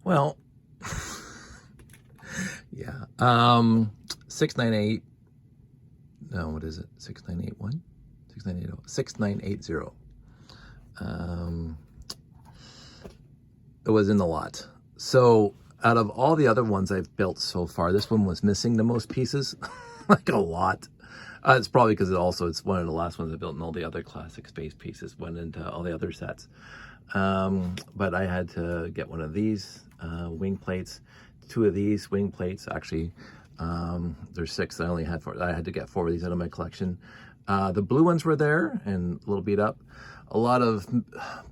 Well, yeah. 698. No, what is it? 6981? 6980. 6980. It was in the lot. So out of all the other ones I've built so far, this one was missing the most pieces, like a lot. It's probably because it's one of the last ones I built, and all the other classic space pieces went into all the other sets. But I had to get one of these wing plates, 2 of these wing plates. Actually, there's 6. I only had 4. I had to get 4 of these out of my collection. The blue ones were there and a little beat up. A lot of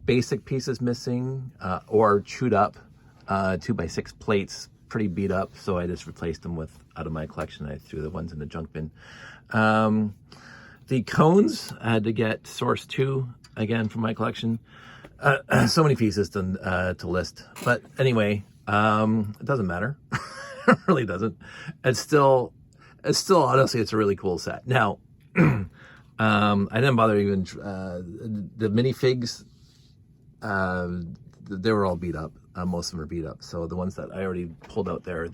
basic pieces missing or chewed up. 2x6 plates, pretty beat up. So I just replaced them with out of my collection. I threw the ones in the junk bin. The cones I had to get source 2 again from my collection. So many pieces to list, but anyway, it doesn't matter. It really doesn't. It's still honestly, it's a really cool set. Now, I didn't bother even the minifigs. They were all beat up. Most of them are beat up. So the ones that I already pulled out there, and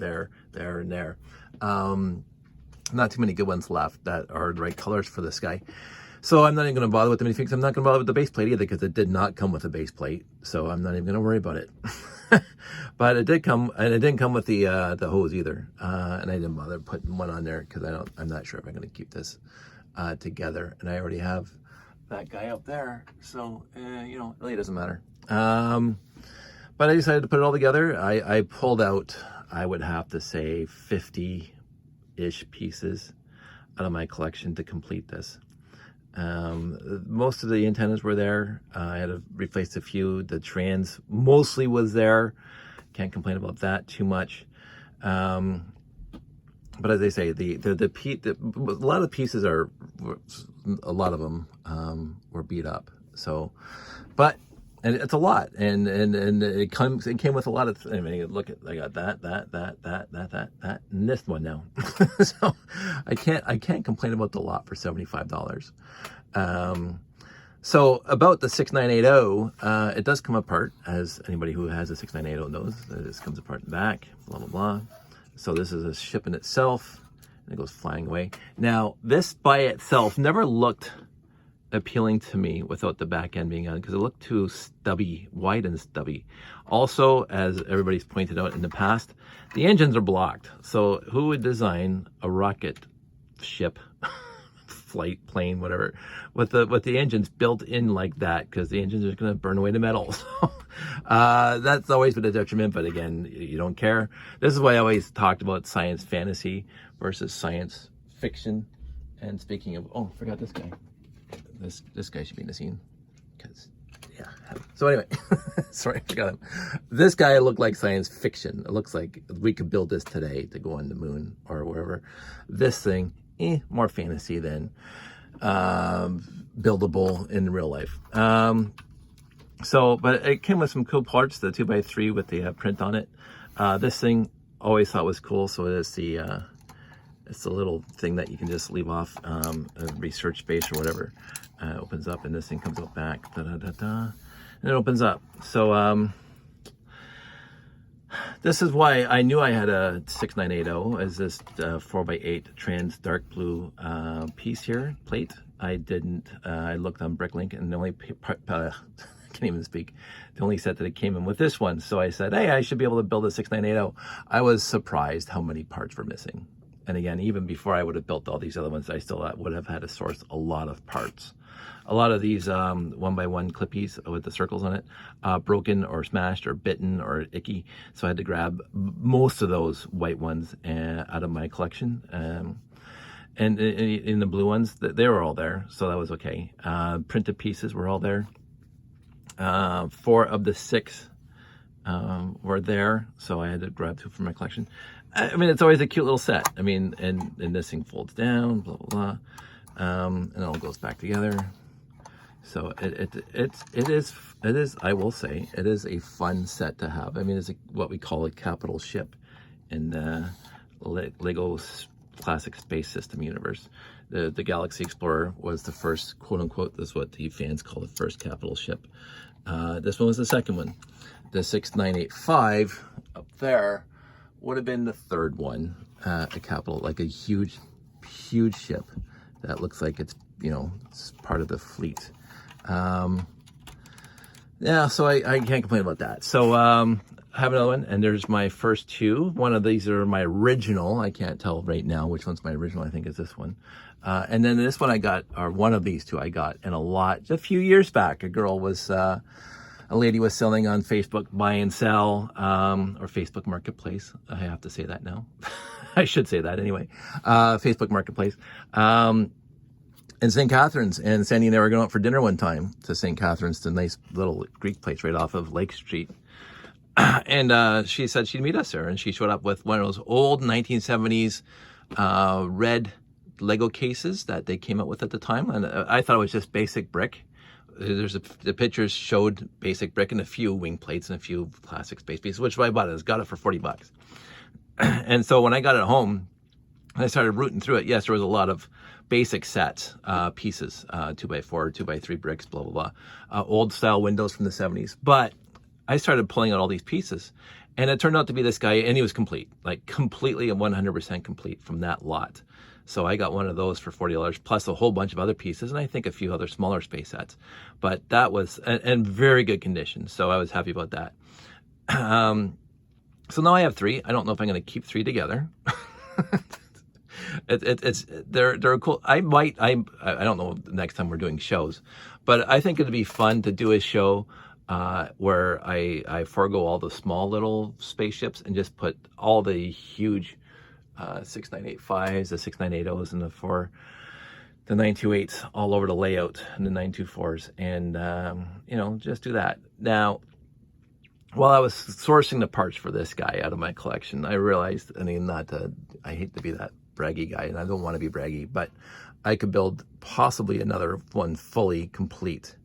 there. Not too many good ones left that are the right colors for this guy. So I'm not even going to bother with the minifigs. I'm not going to bother with the base plate either, because it did not come with a base plate. So I'm not even going to worry about it. But it did come, and it didn't come with the hose either. And I didn't bother putting one on there because I'm not sure if I'm going to keep this together. And I already have that guy up there, so you know, it really doesn't matter. But I decided to put it all together. I pulled out, I would have to say, 50-ish pieces out of my collection to complete this. Most of the antennas were there. I had to replace a few. The trans mostly was there. Can't complain about that too much. But as I say, a lot of pieces a lot of them were beat up. So, and it's a lot, and it came with a lot of. I mean, look at, I got that, and this one now. So I can't complain about the lot for $75. So about the 6980, it does come apart, as anybody who has a 6980 knows. This comes apart in the back, blah blah blah. So this is a ship in itself, and it goes flying away. Now this by itself never looked appealing to me without the back end being on, because it looked too stubby, wide and stubby. Also, as everybody's pointed out in the past, the engines are blocked. So who would design a rocket ship, flight plane, whatever, with the engines built in like that? Because the engines are going to burn away the metal. So that's always been a detriment, but again, you don't care. This is why I always talked about science fantasy versus science fiction. And speaking of, oh, forgot this guy. This guy should be in the scene, because yeah. So anyway, sorry, I forgot him. This guy looked like science fiction. It looks like we could build this today to go on the moon or wherever. This thing, more fantasy than buildable in real life. So, but it came with some cool parts. The 2x3 with the print on it. This thing always thought was cool. So it is the it's a little thing that you can just leave off a research space or whatever. Opens up, and this thing comes out back, and it opens up. So this is why I knew I had a 6980 as this 4x8 trans dark blue piece here, plate. I didn't, I looked on Bricklink, and the only part, I can't even speak, the only set that it came in with this one. So I said, hey, I should be able to build a 6980. I was surprised how many parts were missing. And again, even before I would have built all these other ones, I still would have had to source a lot of parts. A lot of these 1x1 clippies with the circles on it, broken or smashed or bitten or icky. So I had to grab most of those white ones out of my collection. And in the blue ones, they were all there, so that was okay. Printed pieces were all there. 4 of the 6 were there, so I had to grab 2 from my collection. I mean, it's always a cute little set. I mean, and this thing folds down, blah blah blah, and it all goes back together. So it is. I will say it is a fun set to have. I mean, it's what we call a capital ship in the Lego classic space system universe. The Galaxy Explorer was the first, quote unquote. This is what the fans call the first capital ship. This one was the second one. The 6985 there would have been the third one, a capital, like a huge ship that looks like it's, you know, it's part of the fleet. Yeah, so I can't complain about that. So I have another one, and there's my first two. One of these are my original. I can't tell right now which one's my original. I think it's this one. And then this one I got, or one of these two I got in a few years back. A lady was selling on Facebook, buy and sell, or Facebook Marketplace. I have to say that now. I should say that anyway. Facebook Marketplace. In St. Catharines, and Sandy and I were going out for dinner one time to St. Catharines, the nice little Greek place right off of Lake Street. And she said she'd meet us there, and she showed up with one of those old 1970s red Lego cases that they came out with at the time. And I thought it was just basic brick. The pictures showed basic brick and a few wing plates and a few plastic space pieces, which is why I bought it. I got it for $40. And so when I got it home, I started rooting through it. Yes, there was a lot of basic sets, pieces, 2x4, 2x3 bricks, blah, blah, blah. Old style windows from the 70s. But I started pulling out all these pieces, and it turned out to be this guy, and he was complete, like completely and 100% complete from that lot. So I got one of those for $40, plus a whole bunch of other pieces, and I think a few other smaller space sets. But that was in very good condition, so I was happy about that. So now I have three. I don't know if I'm going to keep three together. They're cool. I don't know the next time we're doing shows, but I think it'd be fun to do a show where I forego all the small little spaceships and just put all the huge 6985s, the 6980s, and the 928s all over the layout, and the 924s, and you know, just do that. Now, while I was sourcing the parts for this guy out of my collection, I realized, I mean, I hate to be that braggy guy, and I don't want to be braggy, but I could build possibly another one fully complete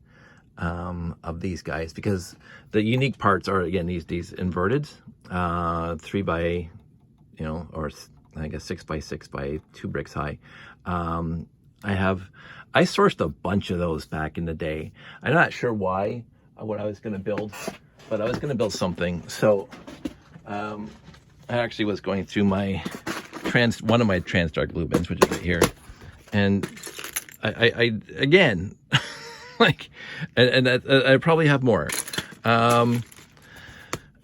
of these guys, because the unique parts are, again, these inverted 3 by, you know, or I guess 6 by 6 by 2 bricks high. I sourced a bunch of those back in the day. I'm not sure why, what I was going to build, but I was going to build something. So I actually was going through my one of my TransDark blue bins, which is right here, and I again, like, and I probably have more. And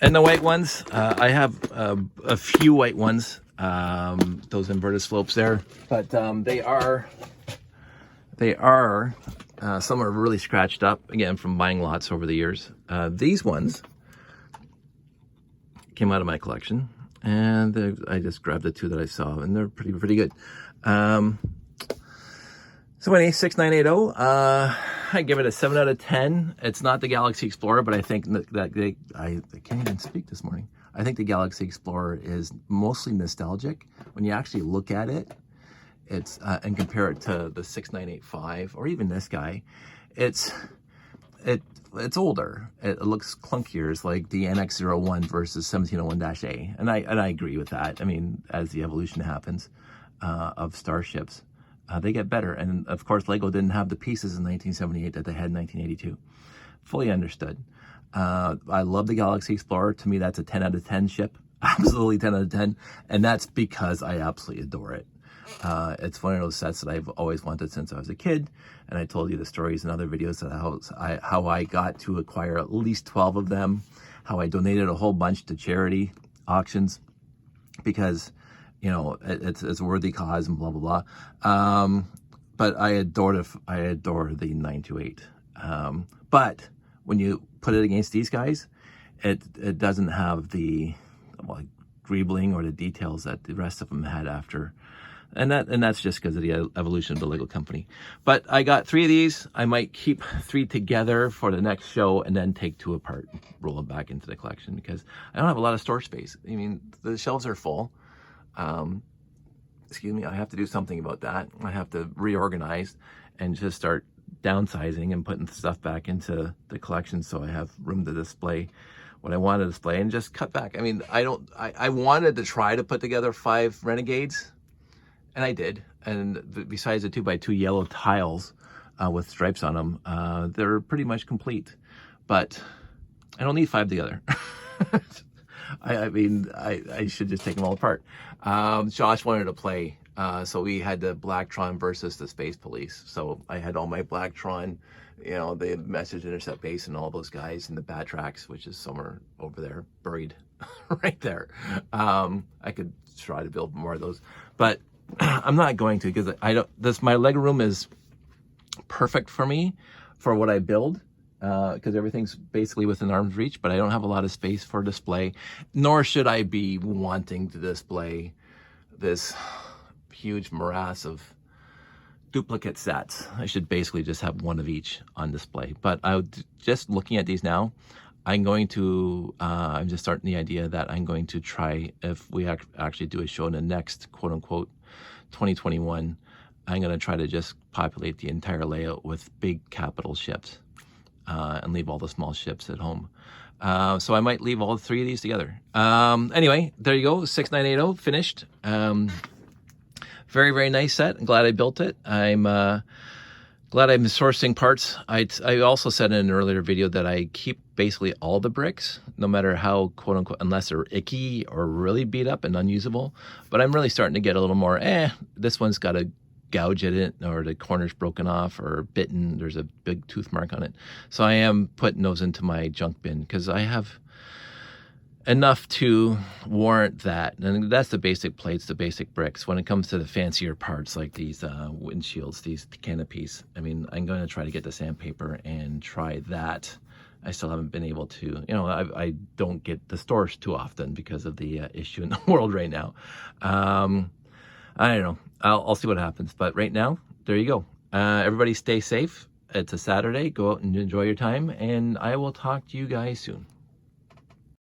the white ones, I have a few white ones, those inverted slopes there, but they are some are really scratched up, again, from buying lots over the years. These ones came out of my collection, and I just grabbed the two that I saw, and they're pretty good. So anyway, 6980, I give it a 7 out of 10. It's not the Galaxy Explorer, but I think that I can't even speak this morning. I think the Galaxy Explorer is mostly nostalgic. When you actually look at it, it's and compare it to the 6985 or even this guy, it's older. It looks clunkier. It's like the NX01 versus 1701-A, and I agree with that. I mean, as the evolution happens of starships, they get better. And of course, Lego didn't have the pieces in 1978 that they had in 1982. Fully understood. I love the Galaxy Explorer. To me, that's a 10 out of 10 ship. Absolutely 10 out of 10. And that's because I absolutely adore it. It's one of those sets that I've always wanted since I was a kid. And I told you the stories in other videos of how I got to acquire at least 12 of them, how I donated a whole bunch to charity auctions because, you know, it's a worthy cause and blah, blah, blah. But I adore the 928. But when you put it against these guys, it doesn't have the greebling or the details that the rest of them had after. And that's just because of the evolution of the Lego company. But I got 3 of these. I might keep 3 together for the next show and then take 2 apart, roll them back into the collection, because I don't have a lot of storage space. I mean, the shelves are full. Excuse me, I have to do something about that. I have to reorganize and just start downsizing and putting stuff back into the collection so I have room to display what I want to display and just cut back. I mean, I wanted to try to put together 5 Renegades, and I did. And besides the 2x2 yellow tiles with stripes on them, they're pretty much complete. But I don't need 5 together. I mean, I should just take them all apart. Josh wanted to play, so we had the Blacktron versus the Space Police. So I had all my Blacktron, you know, the message intercept base and all those guys, and the Batrax, which is somewhere over there, buried right there. I could try to build more of those, but I'm not going to, because I don't. My Lego room is perfect for me for what I build, because everything's basically within arm's reach, but I don't have a lot of space for display, nor should I be wanting to display this huge morass of duplicate sets. I should basically just have one of each on display. But just looking at these now, I'm just starting the idea that I'm going to try, if we actually do a show in the next quote unquote 2021, I'm going to try to just populate the entire layout with big capital ships, and leave all the small ships at home. So I might leave all three of these together. Anyway, there you go, 6980 finished. Very, very nice set. I'm glad I built it. I'm glad I'm sourcing parts. I also said in an earlier video that I keep basically all the bricks, no matter how quote unquote, unless they're icky or really beat up and unusable. But I'm really starting to get a little more, this one's got a gouge in it, or the corner's broken off or bitten, there's a big tooth mark on it. So I am putting those into my junk bin, because I have enough to warrant that. And that's the basic plates, the basic bricks. When it comes to the fancier parts like these windshields, these canopies, I mean, I'm going to try to get the sandpaper and try that. I still haven't been able to, you know, I don't get the stores too often because of the issue in the world right now. I don't know. I'll see what happens. But right now, there you go. Everybody stay safe. It's a Saturday. Go out and enjoy your time. And I will talk to you guys soon.